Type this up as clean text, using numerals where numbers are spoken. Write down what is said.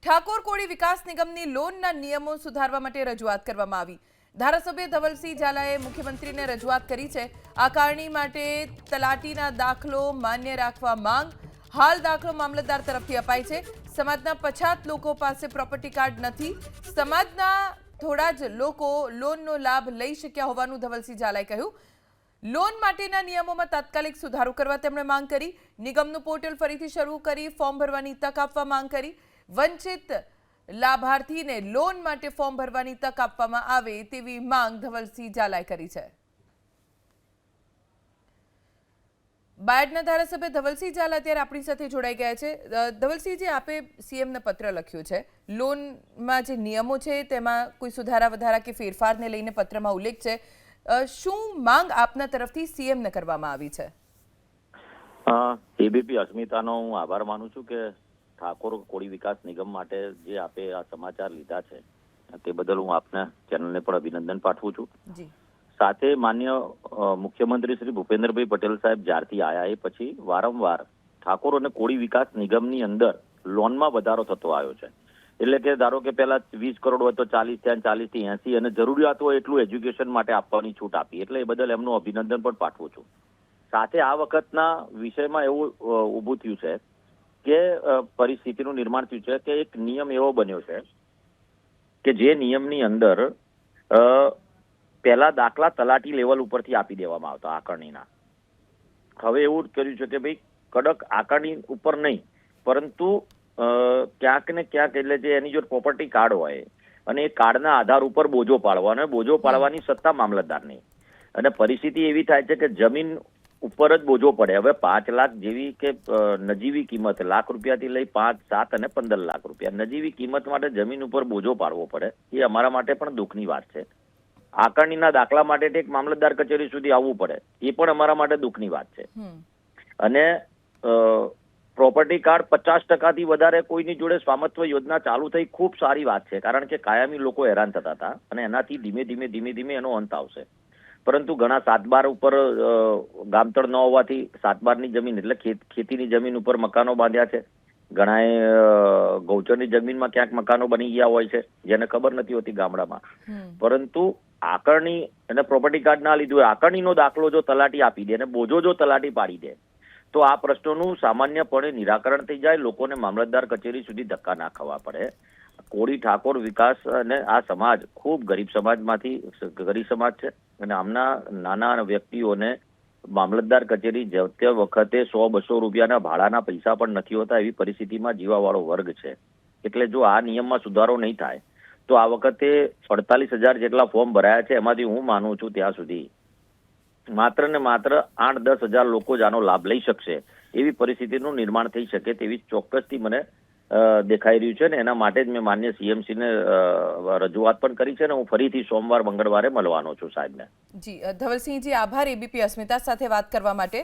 ઠાકોર કોળી વિકાસ નિગમની લોનના નિયમો સુધારવા માટે રજૂઆત કરવામાં આવી। ધારાસભ્ય ધવલસિંહ ઝાલાએ મુખ્યમંત્રીને રજૂઆત કરી છે। આકારણી માટે તલાટીના દાખલો માન્ય રાખવા માંગ। હાલ દાખલો મામલતદાર તરફથી અપાય છે। સમાજના પછાત લોકો પાસે પ્રોપર્ટી કાર્ડ નથી। સમાજના થોડા જ લોકો લોનનો લાભ લઈ શક્યા હોવાનું ધવલસિંહ ઝાલાએ કહ્યું। લોન માટેના નિયમોમાં તાત્કાલિક સુધારો કરવા તેમણે માંગ કરી। નિગમનું પોર્ટલ ફરીથી શરૂ કરી ફોર્મ ભરવાની તક આપવા માંગ કરી। વંચિત લાભાર્થીને લોન માટે ફોર્મ ભરવાની તક આપવામાં આવે તેવી માંગ ધવલસિંહ ઝાલાએ કરી છે। બાયડના ધારાસભ્ય ધવલસિંહ ઝાલા અત્યારે આપણી સાથે જોડાઈ ગયા છે। ધવલસિંહજી, આપે સીએમને પત્ર લખ્યો છે। લોનમાં જે નિયમો છે તેમાં કોઈ સુધારા વધારા કે ફેરફારને લઈને પત્રમાં ઉલ્લેખ છે। શું માંગ આપના તરફથી સીએમને કરવામાં આવી છે? એબીપી અસ્મિતાનો હું આભાર માનું છું કે ઠાકોર કોળી વિકાસ નિગમ માટે જે આપે આ સમાચાર લીધા છે તે બદલ હું આપના ચેનલને પણ અભિનંદન પાઠવું છું। સાથે માન્ય મુખ્યમંત્રી શ્રી ભૂપેન્દ્રભાઈ પટેલ સાહેબ જ્યારથી આવ્યા એ પછી વારંવાર ઠાકોર અને કોળી વિકાસ નિગમની અંદર લોનમાં વધારો થતો આવ્યો છે। એટલે કે ધારો કે પહેલા 20 કરોડ હોય તો 40 થયા, 40 થી 80 અને જરૂરિયાત હોય એટલું એજ્યુકેશન માટે આપવાની છૂટ આપી। એટલે એ બદલ એમનું અભિનંદન પણ પાઠવું છું। સાથે આ વખતના વિષયમાં એવું ઊભું થયું છે કે પરિસ્થિતિનું નિર્માણ થયું છે કે એક નિયમ એવો બન્યો છે કે જે નિયમની અંદર પહેલા દાખલા તલાટી લેવલ ઉપરથી આપી દેવામાં આવતા આકારણીના। હવે એવું કર્યું છે કે ભાઈ કડક આકારણી ઉપર નહીં, પરંતુ ક્યાંક ને ક્યાંક એટલે જે એની જો પ્રોપર્ટી કાર્ડ હોય અને એ કાર્ડના આધાર ઉપર બોજો પાડવાનો, બોજો પાડવાની સત્તા મામલતદારની। અને પરિસ્થિતિ એવી થાય છે કે જમીન ઉપર જ બોજો પડે। હવે 5 લાખ જેવી કે નજીવી કિંમત, લાખ રૂપિયાથી લઈ 5, 7 અને 15 લાખ રૂપિયા નજીવી કિંમત માટે જમીન ઉપર બોજો પાડવો પડે, એ અમારા માટે પણ દુઃખની વાત છે। આકારણીના દાખલા માટે એક મામલતદાર કચેરી સુધી આવવું પડે, એ પણ અમારા માટે દુઃખની વાત છે। અને પ્રોપર્ટી કાર્ડ 50%થી વધારે કોઈની જોડે સ્વામિત્વ યોજના ચાલુ થઈ, ખૂબ સારી વાત છે, કારણ કે કાયમી લોકો હેરાન થતા હતા અને એનાથી ધીમે ધીમે એનો અંત આવશે। પરંતુ ઘણા 7/12 ઉપર ગામતળ ન હોવાથી 7/12ની જમીન એટલે ખેતીની જમીન ઉપર મકાનો બાંધ્યા છે। ઘણાએ ગૌચરની જમીનમાં ક્યાંક મકાનો બની ગયા હોય છે જેને ખબર નથી હોતી ગામડામાં। પરંતુ આકારણી અને પ્રોપર્ટી કાર્ડ ના લીધું, આકારણીનો દાખલો જો તલાટી આપી દે અને બોજો જો તલાટી પાડી દે તો આ પ્રશ્નોનું સામાન્યપણે નિરાકરણ થઈ જાય, લોકોને મામલતદાર કચેરી સુધી ધક્કા ના ખાવા પડે। કોળી ઠાકોર વિકાસ અને આ સમાજ ખૂબ ગરીબ સમાજ છે અને આમના નાના વ્યક્તિઓને મામલતદાર કચેરી જતી વખતે 100-200 રૂપિયાના ભાડાના પૈસા પણ નથી હોતા, એવી પરિસ્થિતિમાં જીવાવાળો વર્ગ છે। એટલે જો આ નિયમમાં સુધારો નહીં થાય તો આ વખતે 48,000 જેટલા ફોર્મ ભરાયા છે, એમાંથી હું માનું છું ત્યાં સુધી માત્ર ને માત્ર 8-10 હજાર લોકો જ આનો લાભ લઈ શકશે, એવી પરિસ્થિતિનું નિર્માણ થઈ શકે તેવી ચોક્કસથી મને દેખાઈ રહ્યું છે। ને એના માટે જ મેં માન્ય સીએમસીને રજૂઆત પણ કરી છે અને હું ફરીથી સોમવાર મંગળવારે મળવાનો છું સાહેબને। જી ધવલસિંહજી, આભાર એબીપી અસ્મિતા સાથે વાત કરવા માટે।